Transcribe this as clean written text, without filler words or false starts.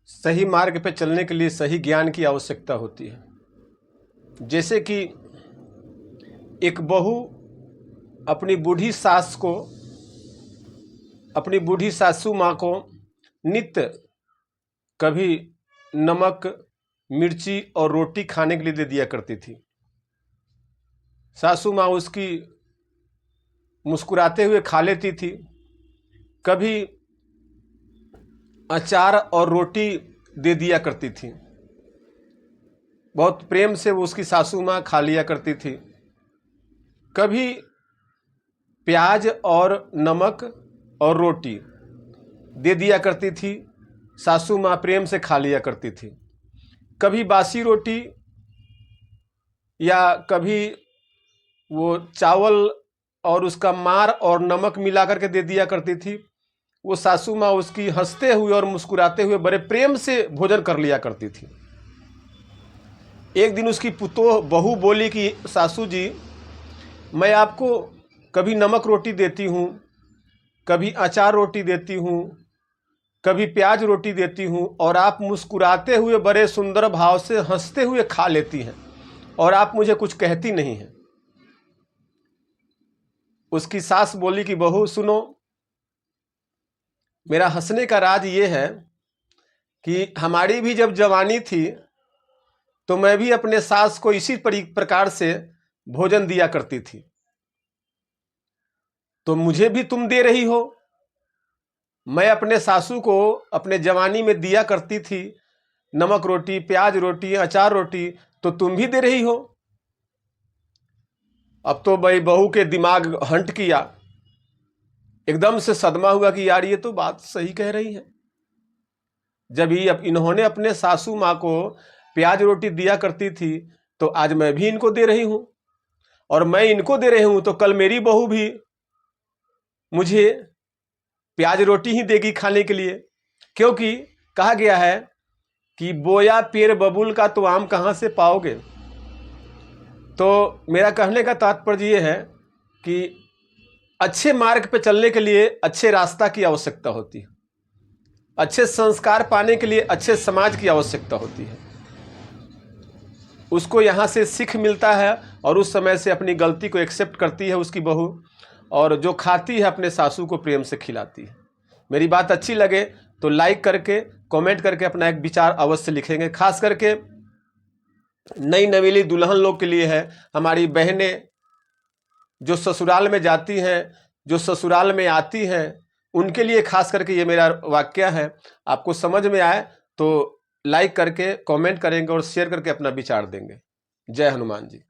सही मार्ग पे चलने के लिए सही ज्ञान की आवश्यकता होती है। जैसे कि एक बहू अपनी बूढ़ी सास को, अपनी बूढ़ी सासू माँ को नित्य कभी नमक, मिर्ची और रोटी खाने के लिए दे दिया करती थी। सासू माँ उसकी मुस्कुराते हुए खा लेती थी। कभी अचार और रोटी दे दिया करती थी। बहुत प्रेम से वो उसकी सासू माँ खा लिया करती थी। कभी प्याज और नमक और रोटी दे दिया करती थी, सासू माँ प्रेम से खा लिया करती थी। कभी बासी रोटी या कभी वो चावल और उसका मार और नमक मिला करके दे दिया करती थी। वो सासू माँ उसकी हंसते हुए और मुस्कुराते हुए बड़े प्रेम से भोजन कर लिया करती थी। एक दिन उसकी पुतोह बहू बोली कि सासू जी, मैं आपको कभी नमक रोटी देती हूँ, कभी अचार रोटी देती हूँ, कभी प्याज रोटी देती हूँ, और आप मुस्कुराते हुए बड़े सुंदर भाव से हंसते हुए खा लेती हैं और आप मुझे कुछ कहती नहीं हैं। उसकी सास बोली कि बहू सुनो, मेरा हंसने का राज ये है कि हमारी भी जब जवानी थी तो मैं भी अपने सास को इसी प्रकार से भोजन दिया करती थी, तो मुझे भी तुम दे रही हो। मैं अपने सासू को अपने जवानी में दिया करती थी नमक रोटी, प्याज रोटी, अचार रोटी, तो तुम भी दे रही हो। अब तो भाई बहू के दिमाग हंट किया, एकदम से सदमा हुआ कि यार ये तो बात सही कह रही है। जब ये अब इन्होंने अपने सासू माँ को प्याज रोटी दिया करती थी तो आज मैं भी इनको दे रही हूं, और मैं इनको दे रही हूं तो कल मेरी बहू भी मुझे प्याज रोटी ही देगी खाने के लिए। क्योंकि कहा गया है कि बोया पेड़ बबूल का तो आम कहां से पाओगे। तो मेरा कहने का तात्पर्य यह है कि अच्छे मार्ग पे चलने के लिए अच्छे रास्ता की आवश्यकता होती है, अच्छे संस्कार पाने के लिए अच्छे समाज की आवश्यकता होती है। उसको यहाँ से सीख मिलता है और उस समय से अपनी गलती को एक्सेप्ट करती है उसकी बहू, और जो खाती है अपने सासू को प्रेम से खिलाती है। मेरी बात अच्छी लगे तो लाइक करके, कमेंट करके अपना एक विचार अवश्य लिखेंगे। खास करके नई नवेली दुल्हन लोग के लिए है, हमारी बहनें जो ससुराल में जाती हैं, जो ससुराल में आती हैं, उनके लिए खास करके ये मेरा वाक्य है। आपको समझ में आए तो लाइक करके कमेंट करेंगे और शेयर करके अपना विचार देंगे। जय हनुमान जी।